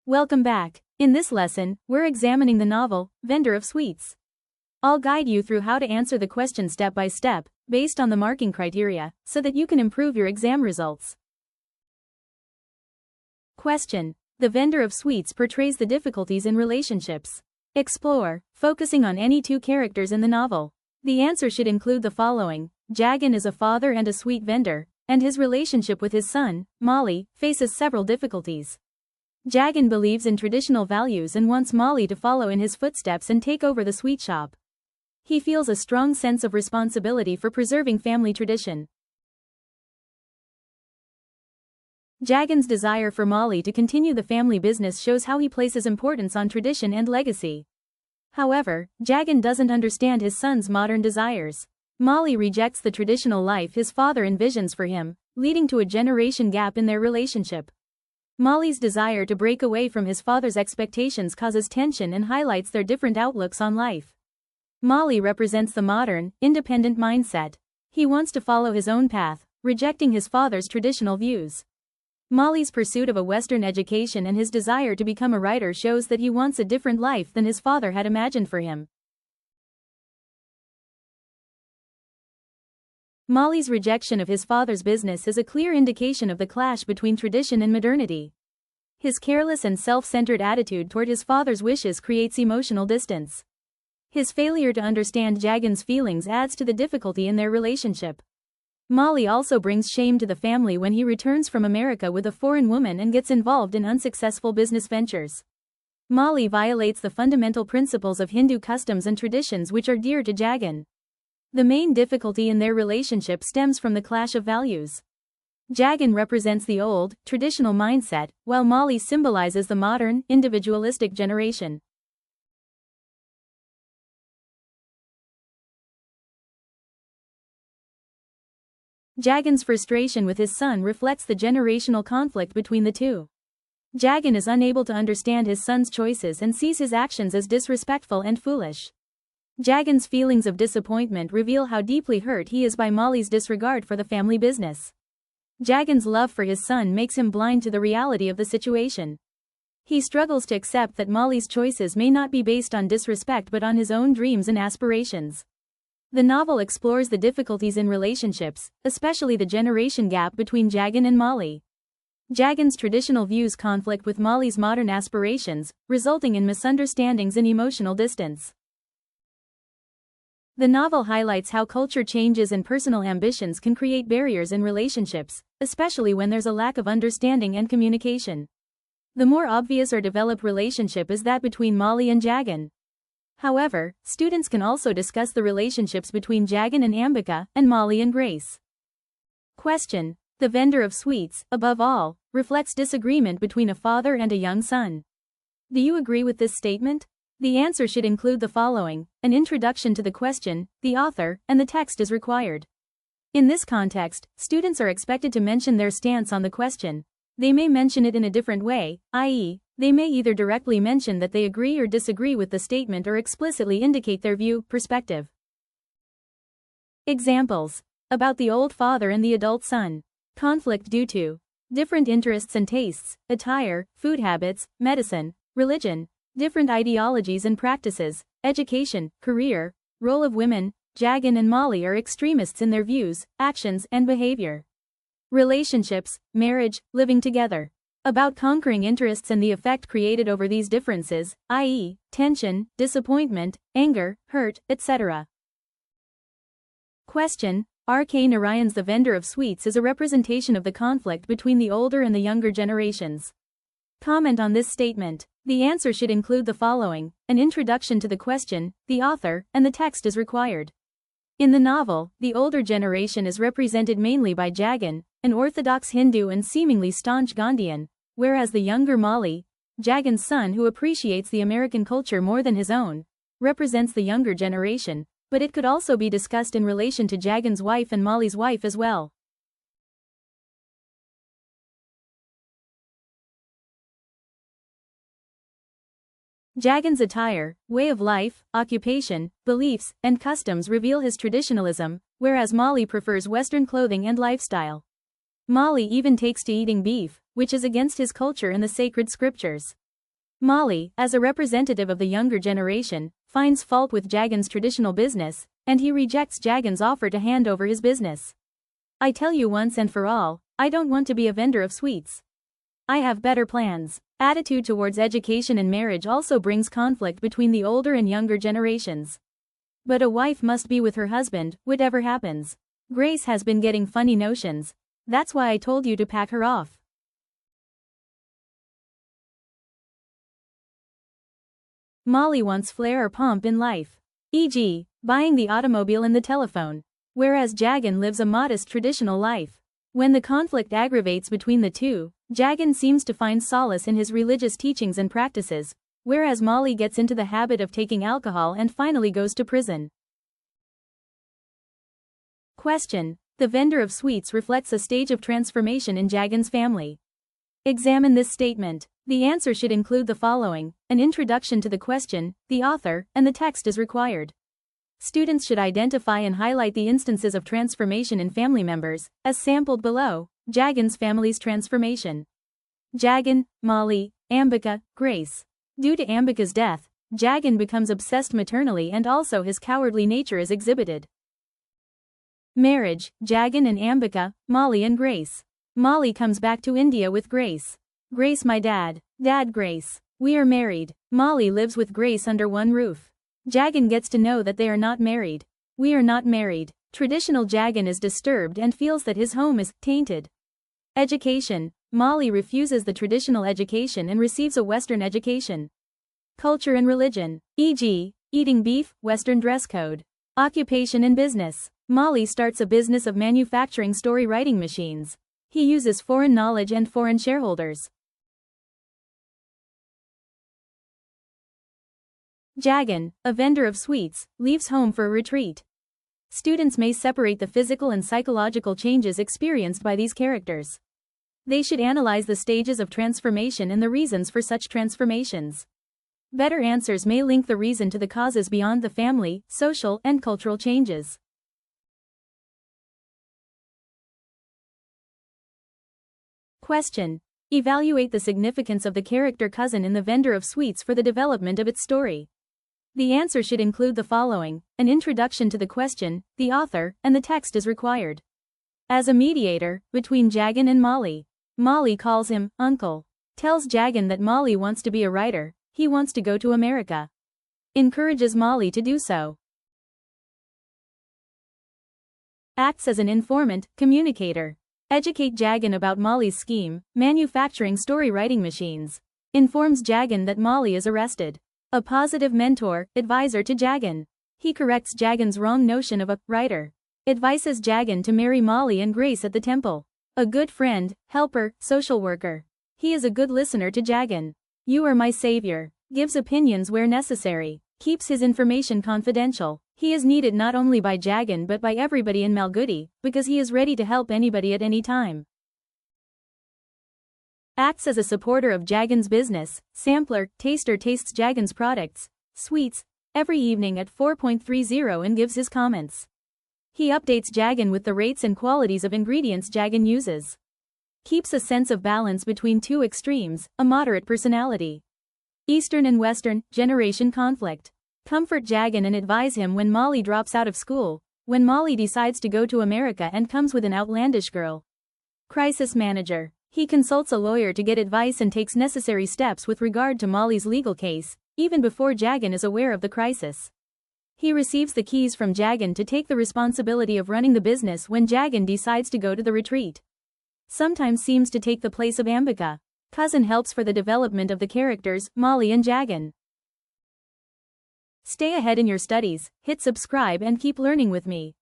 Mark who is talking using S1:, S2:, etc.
S1: Welcome back. In this lesson, we're examining the novel, Vendor of Sweets. I'll guide you through how to answer the question step by step, based on the marking criteria, so that you can improve your exam results. Question. The vendor of sweets portrays the difficulties in relationships. Explore, focusing on any two characters in the novel. The answer should include the following. Jagan is a father and a sweet vendor, and his relationship with his son, Molly, faces several difficulties. Jagan believes in traditional values and wants Molly to follow in his footsteps and take over the sweet shop. He feels a strong sense of responsibility for preserving family tradition. Jagan's desire for Molly to continue the family business shows how he places importance on tradition and legacy. However, Jagan doesn't understand his son's modern desires. Molly rejects the traditional life his father envisions for him, leading to a generation gap in their relationship. Molly's desire to break away from his father's expectations causes tension and highlights their different outlooks on life. Molly represents the modern, independent mindset. He wants to follow his own path, rejecting his father's traditional views. Molly's pursuit of a Western education and his desire to become a writer shows that he wants a different life than his father had imagined for him. Molly's rejection of his father's business is a clear indication of the clash between tradition and modernity. His careless and self-centered attitude toward his father's wishes creates emotional distance. His failure to understand Jagan's feelings adds to the difficulty in their relationship. Molly also brings shame to the family when he returns from America with a foreign woman and gets involved in unsuccessful business ventures. Molly violates the fundamental principles of Hindu customs and traditions which are dear to Jagan. The main difficulty in their relationship stems from the clash of values. Jagan represents the old, traditional mindset, while Molly symbolizes the modern, individualistic generation. Jagan's frustration with his son reflects the generational conflict between the two. Jagan is unable to understand his son's choices and sees his actions as disrespectful and foolish. Jagan's feelings of disappointment reveal how deeply hurt he is by Molly's disregard for the family business. Jagan's love for his son makes him blind to the reality of the situation. He struggles to accept that Molly's choices may not be based on disrespect but on his own dreams and aspirations. The novel explores the difficulties in relationships, especially the generation gap between Jagan and Molly. Jagan's traditional views conflict with Molly's modern aspirations, resulting in misunderstandings and emotional distance. The novel highlights how culture changes and personal ambitions can create barriers in relationships, especially when there's a lack of understanding and communication. The more obvious or developed relationship is that between Molly and Jagan. However, students can also discuss the relationships between Jagan and Ambika, and Molly and Grace. Question. The vendor of sweets, above all, reflects disagreement between a father and a young son. Do you agree with this statement? The answer should include the following. An introduction to the question, the author, and the text is required. In this context, students are expected to mention their stance on the question. They may mention it in a different way, i.e., they may either directly mention that they agree or disagree with the statement or explicitly indicate their view, perspective. Examples. About the old father and the adult son. Conflict due to different interests and tastes, attire, food habits, medicine, religion, different ideologies and practices, education, career, role of women. Jagan and Molly are extremists in their views, actions, and behavior. Relationships, marriage, living together. About conquering interests and the effect created over these differences, i.e., tension, disappointment, anger, hurt, etc. Question. R.K Narayan's The Vendor of Sweets is a representation of the conflict between the older and the younger generations. Comment on this statement. The answer should include the following. An introduction to the question, the author, and the text is required. In the novel, the older generation is represented mainly by Jagan, an orthodox Hindu and seemingly staunch Gandhian, whereas the younger Molly, Jagan's son who appreciates the American culture more than his own, represents the younger generation, but it could also be discussed in relation to Jagan's wife and Molly's wife as well. Jagan's attire, way of life, occupation, beliefs, and customs reveal his traditionalism, whereas Molly prefers Western clothing and lifestyle. Molly even takes to eating beef, which is against his culture and the sacred scriptures. Molly, as a representative of the younger generation, finds fault with Jagan's traditional business, and he rejects Jagan's offer to hand over his business. I tell you once and for all, I don't want to be a vendor of sweets. I have better plans. Attitude towards education and marriage also brings conflict between the older and younger generations. But a wife must be with her husband, whatever happens. Grace has been getting funny notions. That's why I told you to pack her off. Molly wants flair or pomp in life. E.g., buying the automobile and the telephone. Whereas Jagan lives a modest traditional life. When the conflict aggravates between the two, Jagan seems to find solace in his religious teachings and practices, whereas Molly gets into the habit of taking alcohol and finally goes to prison. Question: the vendor of sweets reflects a stage of transformation in Jagan's family. Examine this statement. The answer should include the following: an introduction to the question, the author, and the text is required. Students should identify and highlight the instances of transformation in family members, as sampled below. Jagan's family's transformation. Jagan, Molly, Ambika, Grace. Due to Ambika's death, Jagan becomes obsessed maternally and also his cowardly nature is exhibited. Marriage, Jagan and Ambika, Molly and Grace. Molly comes back to India with Grace. Grace my dad. Dad Grace. We are married. Molly lives with Grace under one roof. Jagan gets to know that they are not married. We are not married. Traditional Jagan is disturbed and feels that his home is tainted. Education. Molly refuses the traditional education and receives a Western education. Culture and religion. E.g., eating beef, Western dress code. Occupation and business. Molly starts a business of manufacturing story writing machines. He uses foreign knowledge and foreign shareholders. Jagan, a vendor of sweets, leaves home for a retreat. Students may separate the physical and psychological changes experienced by these characters. They should analyze the stages of transformation and the reasons for such transformations. Better answers may link the reason to the causes beyond the family, social, and cultural changes. Question: evaluate the significance of the character cousin in the vendor of sweets for the development of its story. The answer should include the following: an introduction to the question, the author, and the text is required. As a mediator, between Jagan and Molly. Molly calls him uncle. Tells Jagan that Molly wants to be a writer, he wants to go to America. Encourages Molly to do so. Acts as an informant, communicator. Educate Jagan about Molly's scheme, manufacturing story writing machines. Informs Jagan that Molly is arrested. A positive mentor, advisor to Jagan. He corrects Jagan's wrong notion of a writer. Advises Jagan to marry Molly and Grace at the temple. A good friend, helper, social worker. He is a good listener to Jagan. You are my savior. Gives opinions where necessary. Keeps his information confidential. He is needed not only by Jagan but by everybody in Malgudi, because he is ready to help anybody at any time. Acts as a supporter of Jagan's business. Sampler, taster tastes Jagan's products, sweets, every evening at 4.30 and gives his comments. He updates Jagan with the rates and qualities of ingredients Jagan uses. Keeps a sense of balance between two extremes, a moderate personality. Eastern and Western, generation conflict. Comfort Jagan and advise him when Molly drops out of school, when Molly decides to go to America and comes with an outlandish girl. Crisis manager. He consults a lawyer to get advice and takes necessary steps with regard to Molly's legal case, even before Jagan is aware of the crisis. He receives the keys from Jagan to take the responsibility of running the business when Jagan decides to go to the retreat. Sometimes seems to take the place of Ambika. Cousin helps for the development of the characters, Molly and Jagan. Stay ahead in your studies, hit subscribe and keep learning with me.